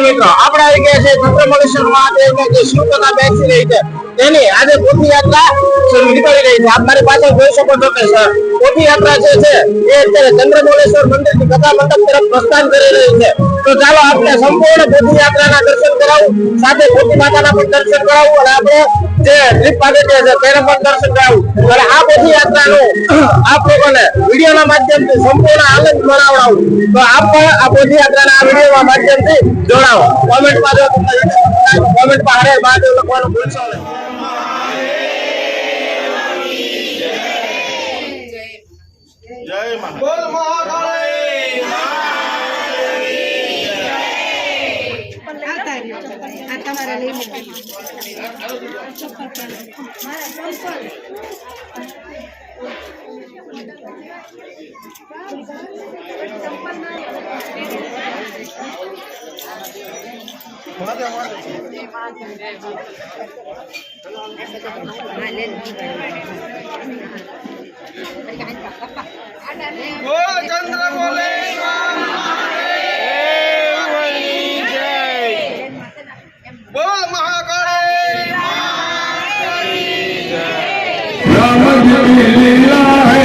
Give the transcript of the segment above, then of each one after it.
મિત્રો આપણે આવી ગયા છે ચંદ્રમૌળેશ્વર મહાદેવને જે શિવકથા બેસી રહી છે તેની આજે પદયાત્રા નીકળી રહી છે. આપ મારી પાછળ જોઈ શકો છો કે પદયાત્રા જે છે એ અત્યારે ચંદ્રમૌળેશ્વર મંદિરથી કથા મંડપ તરફ પ્રસ્થાન કરી રહી છે. તો ચાલો આપણે સંપૂર્ણ પદયાત્રાના દર્શન કરાવું, સાથે પોતી માતાના પણ દર્શન કરાવું અને આપણે જે ટ્રીપ પાડેલી છે તેને પણ દર્શન કરાવું અને આ પદયાત્રાનું આપ લોકોને વિડીયોના માધ્યમથી સંપૂર્ણ આનંદ મનાવડાવું. તો આપ પણ આ પદયાત્રાના આ વિડીયોના માધ્યમથી જોડાવો. કોમેન્ટમાં જો તમને કોમેન્ટમાં હરે મહાદેવ લખવાનું ભૂલશો નહીં. જય બોલ મહાકાળી આ તમારા લઈને બોલ ચંદ્રમૌળેશ્વર બોલ મહાકાળી લીલા હે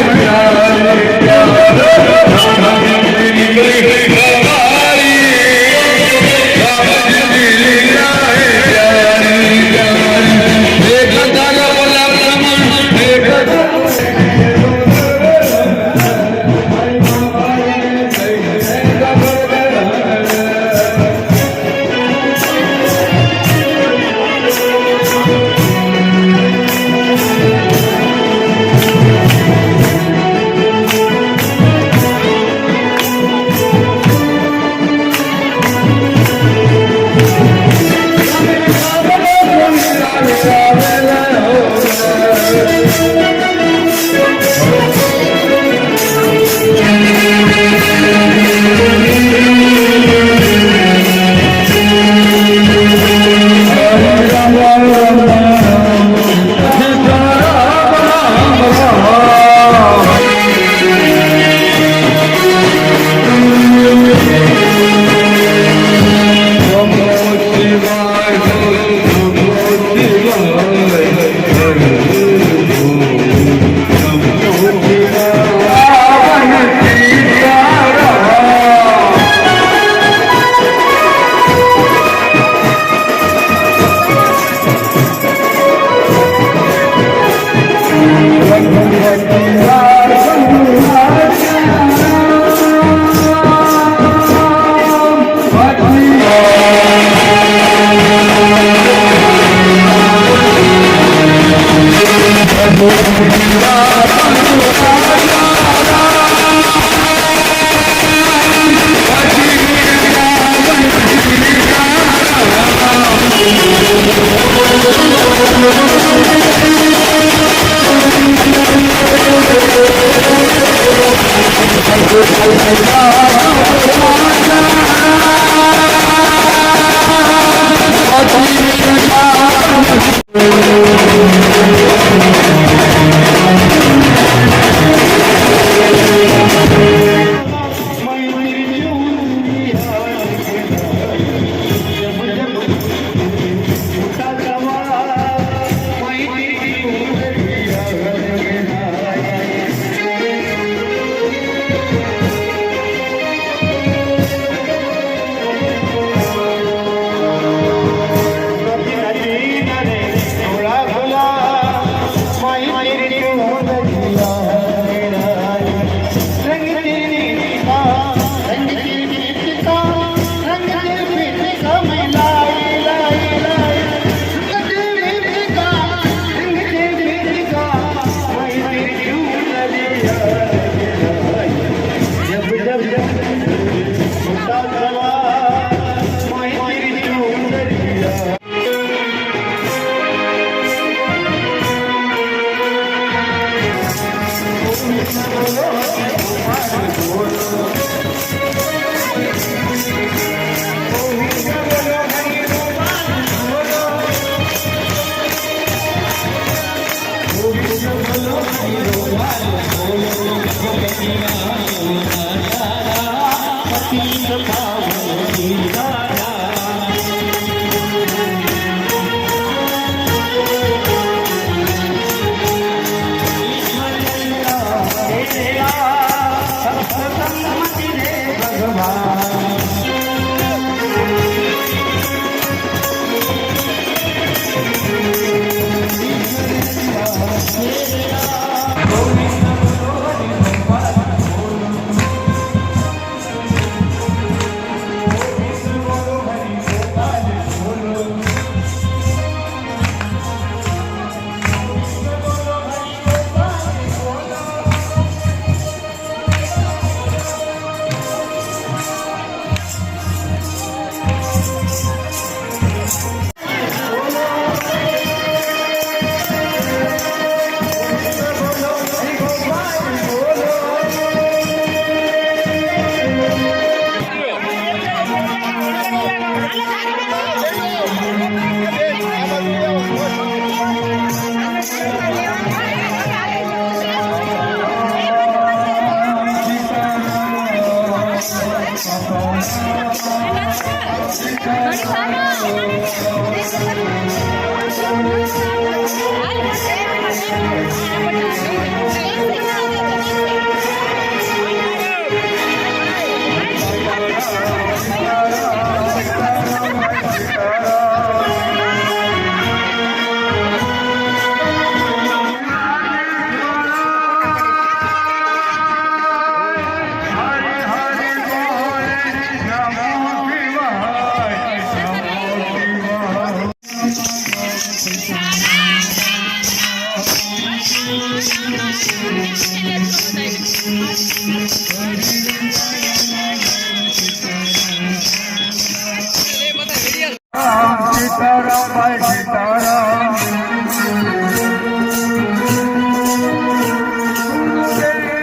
सीताराम भाई सीताराम हरि हरि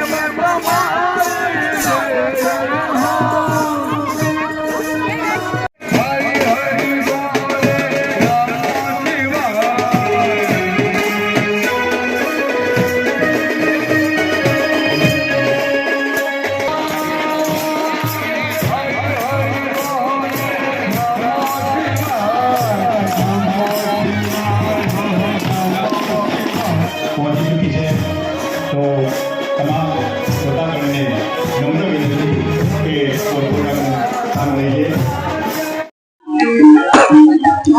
बोले राम शिवाय પહોંચી ચૂકી છે તો તમામ શ્રોતાગણને નમ્ર વિનંતી કે પોતપોતાનું સ્થાન લઈએ.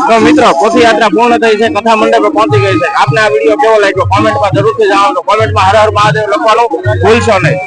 તો મિત્રો પોથી યાત્રા પૂર્ણ થઈ છે, કથા મંડપે પહોંચી ગઈ છે. આપને આ વિડીયો કેવો લાગ્યો કોમેન્ટમાં જરૂરથી જણાવજો. કોમેન્ટમાં હર હર મહાદેવ લખવાનું ભૂલશો નહીં.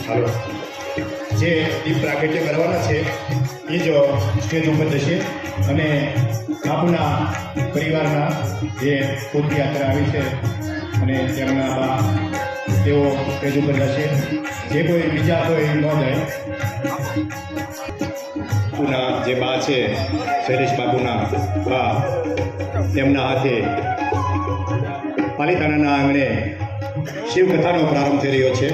હાલો, જે દીપ પ્રાગટ્ય કરવાના છે એ જ સ્ટેજ ઉપર જશે અને બાપુના પરિવારના જે પોથયાત્રા આવી છે અને તેમના બા તેઓ સ્ટેજ ઉપર જશે. જે કોઈ બીજા કોઈ ન જાય. બાપુના જે બા છે શૈલેષ બાપુના બા તેમના હાથે પાલિતાણાના આંગણે શિવકથાનો પ્રારંભ થઈ રહ્યો છે.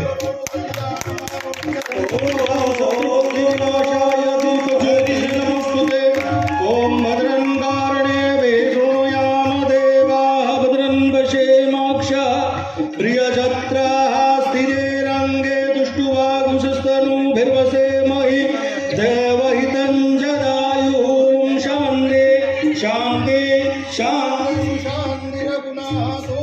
ओम भद्रं कारणे वेदोयाम देवाः भद्रं पश्येमाक्षः प्रियजत्राः स्थिरे रङ्गे दुष्टुवागुंसस्तनूभिर्वसेमहि देवहितं जदायुः शान्ति शान्ति शान्ति शान्तिरघुनाथो